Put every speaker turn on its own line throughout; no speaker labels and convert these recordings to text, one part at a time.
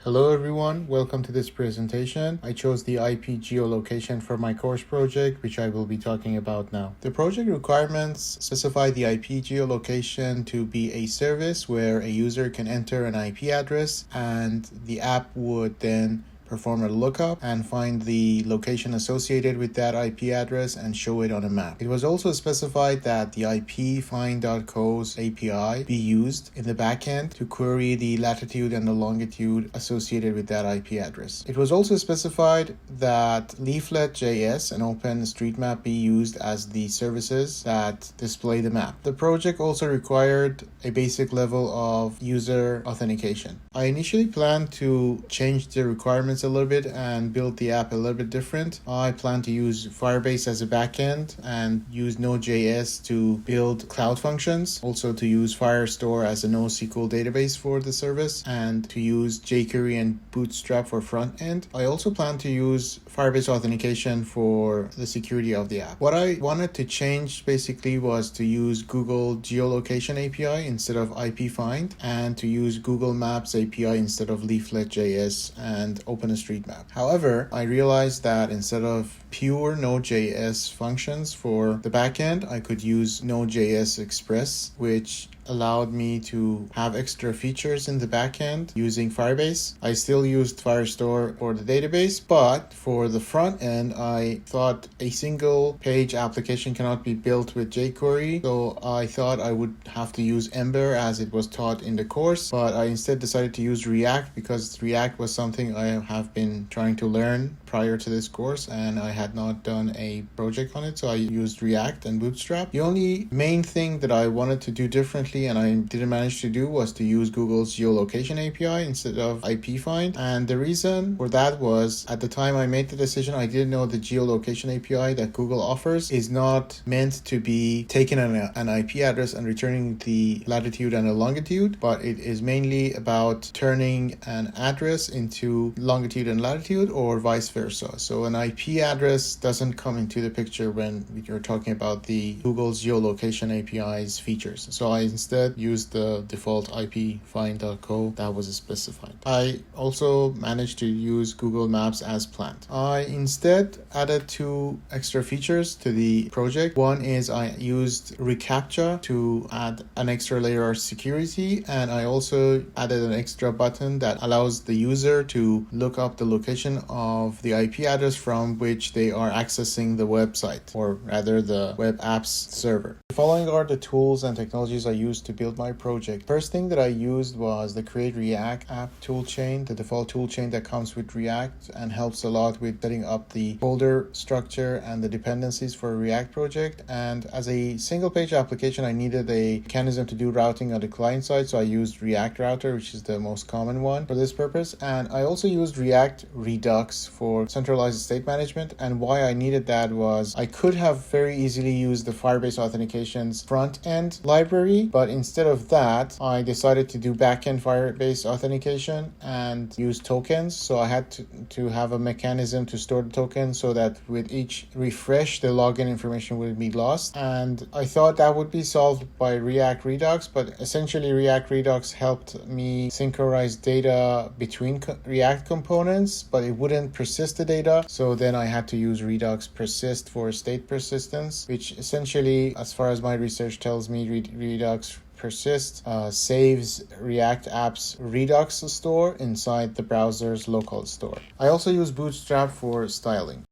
Hello everyone, welcome to this presentation. I chose the IP geolocation for my course project, which I will be talking about now. The project requirements specify the IP geolocation to be a service where a user can enter an IP address and the app would then perform a lookup and find the location associated with that IP address and show it on a map. It was also specified that the ipfind.co's API be used in the backend to query the latitude and the longitude associated with that IP address. It was also specified that Leaflet.js and OpenStreetMap be used as the services that display the map. The project also required a basic level of user authentication. I initially planned to change the requirements a little bit and build the app a little bit different. I plan to use Firebase as a backend and use Node.js to build cloud functions, also to use Firestore as a NoSQL database for the service, and to use jQuery and Bootstrap for front end. I also plan to use Firebase authentication for the security of the app. What I wanted to change basically was to use Google Geolocation API instead of ipfind, and to use Google Maps API instead of Leaflet.js and OpenStreetMap. However, I realized that instead of pure Node.js functions for the backend, I could use Node.js Express, which allowed me to have extra features in the backend using Firebase. I still used Firestore for the database, but for the front end, I thought a single page application cannot be built with jQuery, so I thought I would have to use Ember as it was taught in the course, but I instead decided to use React because React was something I have been trying to learn prior to this course, and I had not done a project on it, so I used React and Bootstrap. The only main thing that I wanted to do differently and I didn't manage to do was to use Google's geolocation API instead of ipfind, and the reason for that was at the time I made the decision, I didn't know the geolocation API that Google offers is not meant to be taking an IP address and returning the latitude and the longitude, but it is mainly about turning an address into longitude and latitude or vice versa. So an IP address doesn't come into the picture when you're talking about the Google's geolocation API's features. So I instead used the default ipfind.co that was specified. I also managed to use Google Maps as planned. I instead added two extra features to the project. One is I used reCAPTCHA to add an extra layer of security, and I also added an extra button that allows the user to look up the location of the IP address from which they are accessing the website, or rather the web apps server. The following are the tools and technologies I used to build my project. First thing that I used was the Create React app toolchain, the default toolchain that comes with React and helps a lot with setting up the folder structure and the dependencies for a React project. And as a single page application, I needed a mechanism to do routing on the client side, so I used React Router, which is the most common one for this purpose. And I also used React Redux for centralized state management, and why I needed that was I could have very easily used the Firebase Authentication's front end library, but instead of that, I decided to do backend Firebase authentication and use tokens. So I had to have a mechanism to store the tokens so that with each refresh, the login information would be lost. And I thought that would be solved by React Redux, but essentially React Redux helped me synchronize data between React components, but it wouldn't persist the data. So then I had to use Redux Persist for state persistence, which essentially, as far as my research tells me, Redux Persist saves React app's Redux store inside the browser's local store. I also use Bootstrap for styling.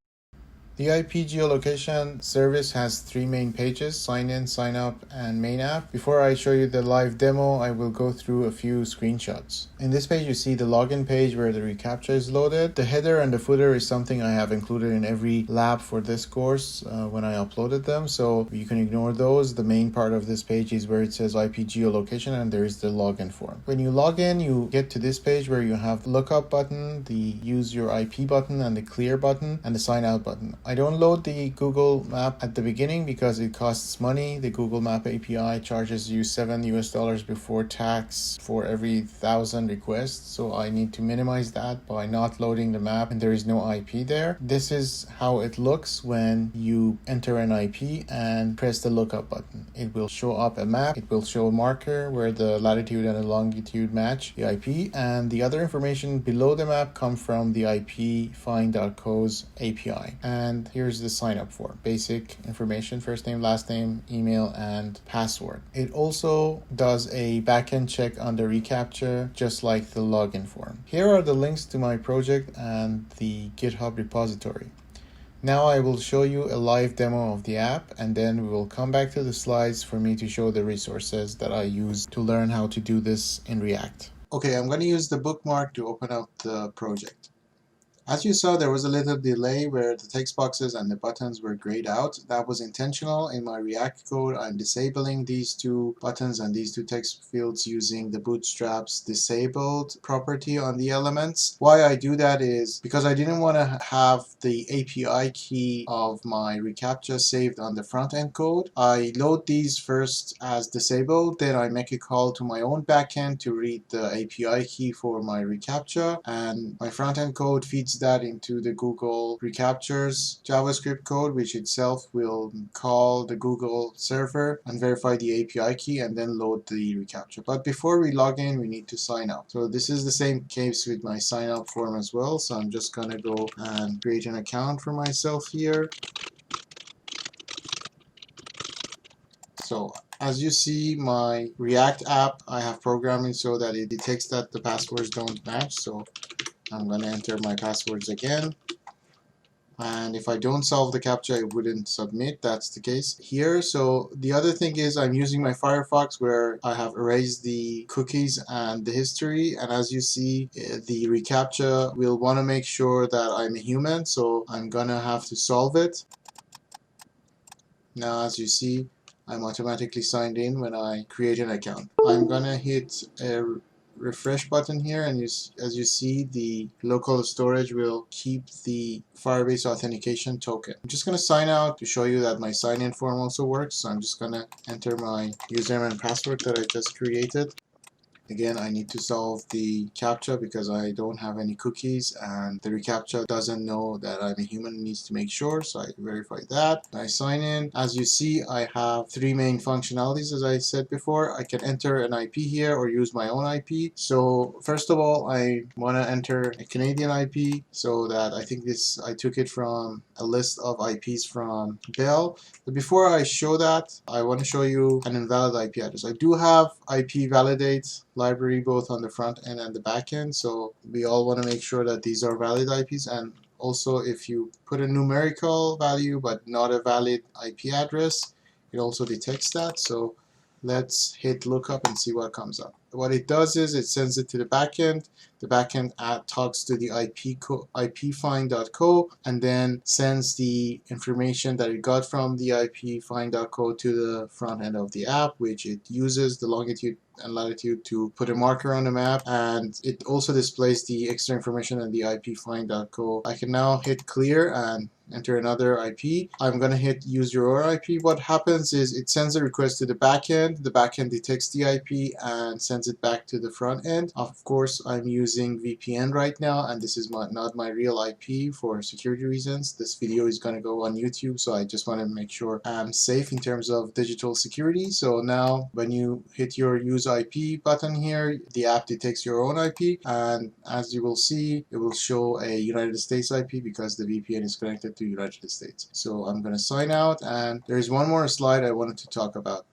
The IP geolocation service has three main pages: sign in, sign up, and main app. Before I show you the live demo, I will go through a few screenshots. In this page, you see the login page where the reCAPTCHA is loaded. The header and the footer is something I have included in every lab for this course when I uploaded them, so you can ignore those. The main part of this page is where it says IP geolocation, and there is the login form. When you log in, you get to this page where you have the lookup button, the use your IP button, and the clear button, and the sign out button. I I don't load the Google Map at the beginning because it costs money. The Google Map API charges you $7 before tax for every 1,000 requests. So I need to minimize that by not loading the map, and there is no IP there. This is how it looks when you enter an IP and press the lookup button. It will show up a map. It will show a marker where the latitude and the longitude match the IP, and the other information below the map come from the IP find.co's API. And here's the sign up form. Basic information, first name, last name, email, and password. It also does a backend check on the reCAPTCHA, just like the login form. Here are the links to my project and the GitHub repository. Now I will show you a live demo of the app, and then we will come back to the slides for me to show the resources that I use to learn how to do this in React. Okay, I'm going to use the bookmark to open up the project. As you saw, there was a little delay where the text boxes and the buttons were grayed out. That was intentional. In my React code, I'm disabling these two buttons and these two text fields using the Bootstrap's disabled property on the elements. Why I do that is because I didn't want to have the API key of my reCAPTCHA saved on the front-end code. I load these first as disabled, then I make a call to my own backend to read the API key for my reCAPTCHA, and my front-end code feeds that into the Google reCAPTCHA's JavaScript code, which itself will call the Google server and verify the API key and then load the reCAPTCHA. But before we log in, we need to sign up. So this is the same case with my sign up form as well. So I'm just going to go and create an account for myself here. So as you see, my React app, I have programming so that it detects that the passwords don't match. So I'm going to enter my passwords again. And if I don't solve the CAPTCHA, it wouldn't submit. That's the case here. So the other thing is I'm using my Firefox where I have erased the cookies and the history. And as you see, the reCAPTCHA will want to make sure that I'm a human. So I'm going to have to solve it. Now, as you see, I'm automatically signed in when I create an account. I'm going to hit a refresh button here, and as you see, the local storage will keep the Firebase authentication token. I'm just going to sign out to show you that my sign-in form also works. So I'm just going to enter my username and password that I just created. Again, I need to solve the CAPTCHA because I don't have any cookies, and the reCAPTCHA doesn't know that I'm a human. It needs to make sure, so I verify that. I sign in. As you see, I have three main functionalities. As I said before, I can enter an IP here or use my own IP. So first of all, I want to enter a Canadian IP, so that I think I took it from a list of IPs from Bell. But before I show that, I want to show you an invalid IP address. I do have IP validate library both on the front end and the back end, so we all want to make sure that these are valid IPs. And also, if you put a numerical value but not a valid IP address, it also detects that. So let's hit lookup and see what comes up. What it does is it sends it to the backend. The backend talks to the IP find.co and then sends the information that it got from the IP find.co to the front end of the app, which it uses the longitude and latitude to put a marker on the map, and it also displays the extra information in the IP find.co. I can now hit clear and enter another IP. I'm going to hit use your own IP. What happens is it sends a request to the backend. The backend detects the IP and sends it back to the front end. Of course, I'm using VPN right now, and this is not my real IP for security reasons. This video is going to go on YouTube, so I just want to make sure I'm safe in terms of digital security. So now when you hit your use IP button here, the app detects your own IP, and as you will see, it will show a United States IP because the VPN is connected to United States. So I'm going to sign out, and there is one more slide I wanted to talk about.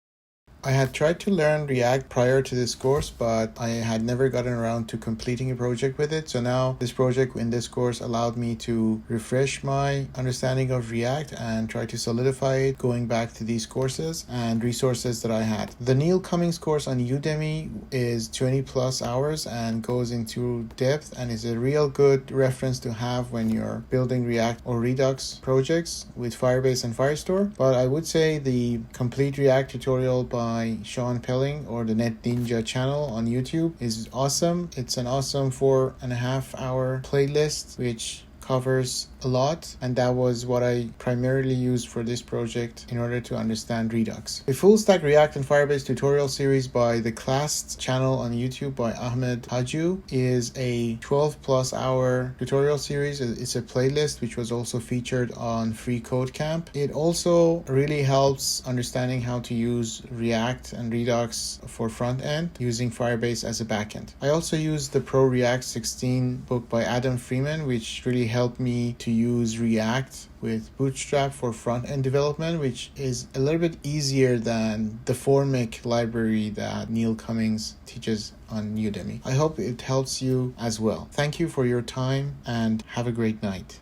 I had tried to learn React prior to this course, but I had never gotten around to completing a project with it. So now this project in this course allowed me to refresh my understanding of React and try to solidify it going back to these courses and resources that I had. The Neil Cummings course on Udemy is 20 plus hours and goes into depth and is a real good reference to have when you're building React or Redux projects with Firebase and Firestore. But I would say the complete React tutorial by Sean Pelling or the Net Ninja channel on YouTube is awesome. It's an awesome 4.5 hour playlist which covers a lot, and that was what I primarily used for this project in order to understand Redux. A full stack React and Firebase tutorial series by the Classed channel on YouTube by Ahmed Haju is a 12 plus hour tutorial series. It's a playlist which was also featured on Free Code Camp. It also really helps understanding how to use React and Redux for front end using Firebase as a backend. I also used the Pro React 16 book by Adam Freeman, which really helped me to use React with Bootstrap for front-end development, which is a little bit easier than the Formic library that Neil Cummings teaches on Udemy. I hope it helps you as well. Thank you for your time and have a great night.